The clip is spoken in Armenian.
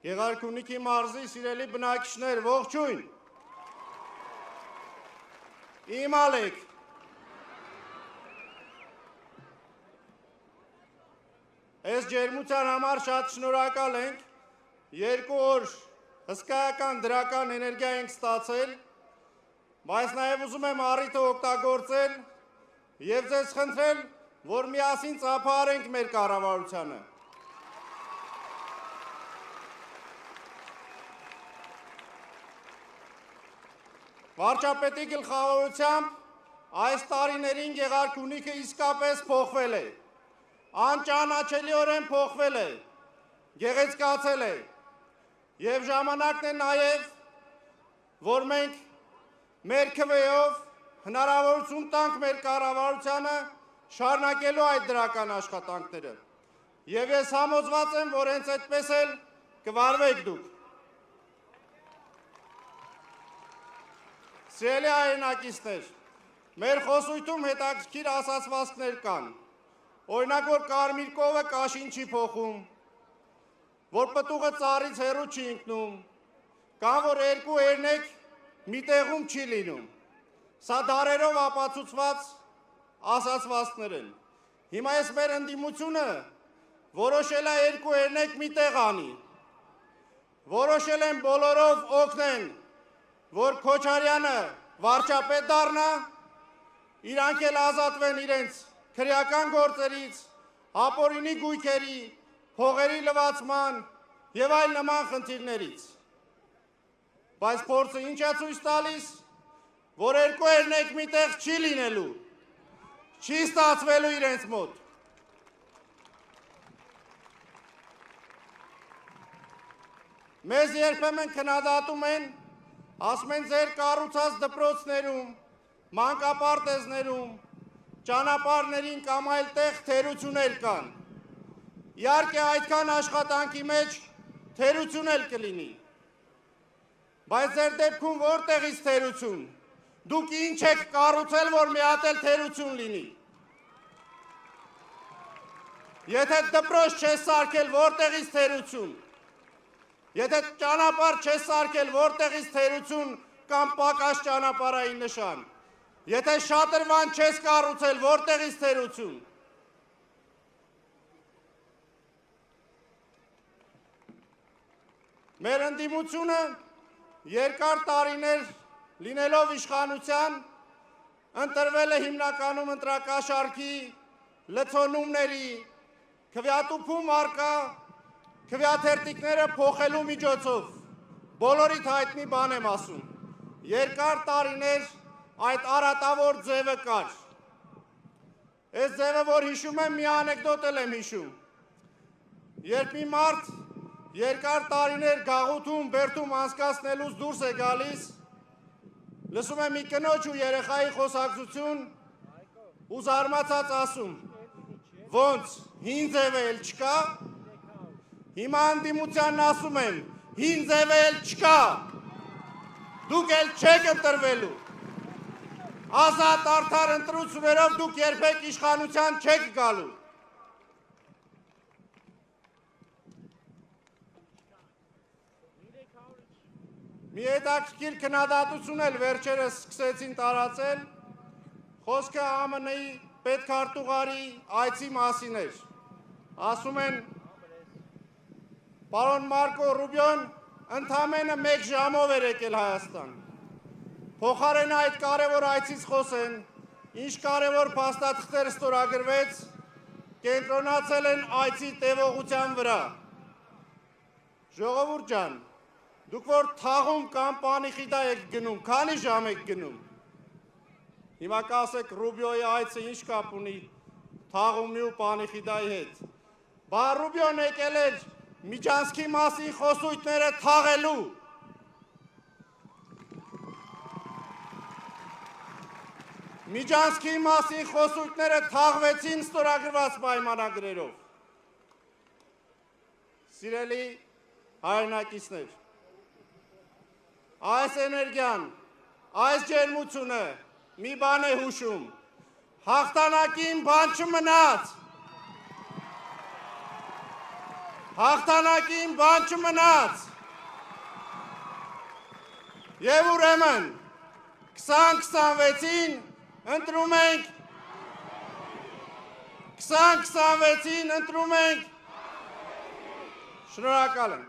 Գեղարքունիքի մարզի սիրելի բնակիչներ, ողջույն։ Իմ ալեք։ Այս ջերմության համար շատ շնորհակալ ենք, 2 օր հսկայական դրական էներգիա ենք ստացել, բայց նաև ուզում եմ առիթը օգտագործել և ձեզ խնդրել, որ միասին ծափահարենք մեր կառավարությանը։ Վարչապետի գլխավորությամբ այս տարիներին Գեղարքունիքը իսկապես փոխվել է, անճանաչելիորեն փոխվել է, գեղեցկացել է, և ժամանակն է նաև, որ մենք մեր քվեով հնարավորություն տանք մեր կառավարությանը շարունակելու այդ դրական աշխատանքները, և ես համոզված եմ, որ հենց այդպես էլ կվարվեք դուք։ Սիրելի հայրենակիցներ, մեր խոսույթում հետաքրքիր ասացվածքներ կան, օրինակ, որ կարմիր կովը կաշին չի փոխում, որ պտուղը ծառից հեռու չի ընկնում, կամ որ 2 էրնեք մի տեղում չի լինում։ Սա դարերով ապացուցված ասացվածքներ են։ Հիմա ես մեր ընդդիմությունը որոշել է 2 էրնեք մի տեղ անի, որոշել են բոլորով օգնեն, որ Քոչարյանը վարչապետ դառնա, իրանք էլ ազատվեն իրենց քրեական գործերից, ապօրինի գույքերի, փողերի լվացման և այլ նման խնդիրներից։ Բայց փորձը ինչ է ցույց տալիս, որ 2 էրնեք մի տեղ չի լինելու, չի ստացվելու իրենց մոտ։ Մեզ երբեմն քննադատում են, ասում են ձեր կառուցած դպրոցներում, մանկապարտեզներում, ճանապարհներին կամ այլ տեղ թերություններ կան։ Իհարկե այդքան աշխատանքի մեջ թերություն էլ կլինի։ Բայց ձեր դեպքում որտեղից թերություն։ Դուք ինչ եք կառուցել, որ մի հատ էլ թերություն լինի։ Եթե դպրոց չես սարքել, որտեղից թերություն։ Եթե ճանապարհ չես սարքել, որտեղից թերություն կամ պակաս ճանապարհային նշան։ Եթե շատրվան չես կառուցել, որտեղից թերություն։ Մեր ընդդիմությունը երկար տարիներ լինելով իշխանության, ընտրվել է հիմնականում ընտրակաշառքի, լցոնումների, քվեատուփում առկա քվեաթերթիկները փոխելու միջոցով, բոլորիդ հայտնի բան եմ ասում, երկար տարիներ այդ արատավոր ձևը կար։ Այս ձևը, որ հիշում եմ, մի անեկդոտ էլ եմ հիշում։ Երբ մի մարդ երկար տարիներ գաղութում, բերդում անցկացնելուց դուրս է գալիս, լսում է մի կնոջ ու երեխայի խոսակցություն ու զարմացած ասում, ոնց, հին ձևը էլ չկա, հիմա ընդդիմությանն ասում եմ, հին ձևը էլ չկա, դուք էլ չեք ընտրվելու, ազատ արդար ընտրություններով դուք երբեք իշխանության չեք գալու։ Մի հետաքրքիր քննադատություն էլ վերջերս սկսեցին տարածել, խոսքը ԱՄՆ-ի պետքարտուղարի այցի մասին էր։ Ասում են, պարոն Մարկո Ռուբիոն ընդամենը 1 ժամով էր եկել Հայաստան։ Փոխարեն այդ կարևոր այցից խոսեն, ինչ կարևոր փաստաթղթեր ստորագրվեց, կենտրոնացել են այցի տևողության վրա։ Ժողովուրդ ջան, դուք որ թաղում կամ պանիխիդա եք գնում, քանի ժամ եք գնում։ Հիմա կասեք Ռուբիոյի այցը ինչ կապ ունի թաղումի ու պանիխիդայի հետ։ Բա Ռուբիոն եկել էր Միջանցքի մասին խոսույթները թաղելու։ Միջանցքի մասին խոսույթները թաղվեցին ստորագրված պայմանագրերով։ Սիրելի հայրենակիցներ, այս էներգիան, այս ջերմությունը մի բան է հուշում, հաղթանակին բան չմնաց։ Հաղթանակին բան չմնաց։ Եվ ուրեմն 2026-ին ընտրում ենք 2026-ին ընտրում ենք Շնորհակալ եմ։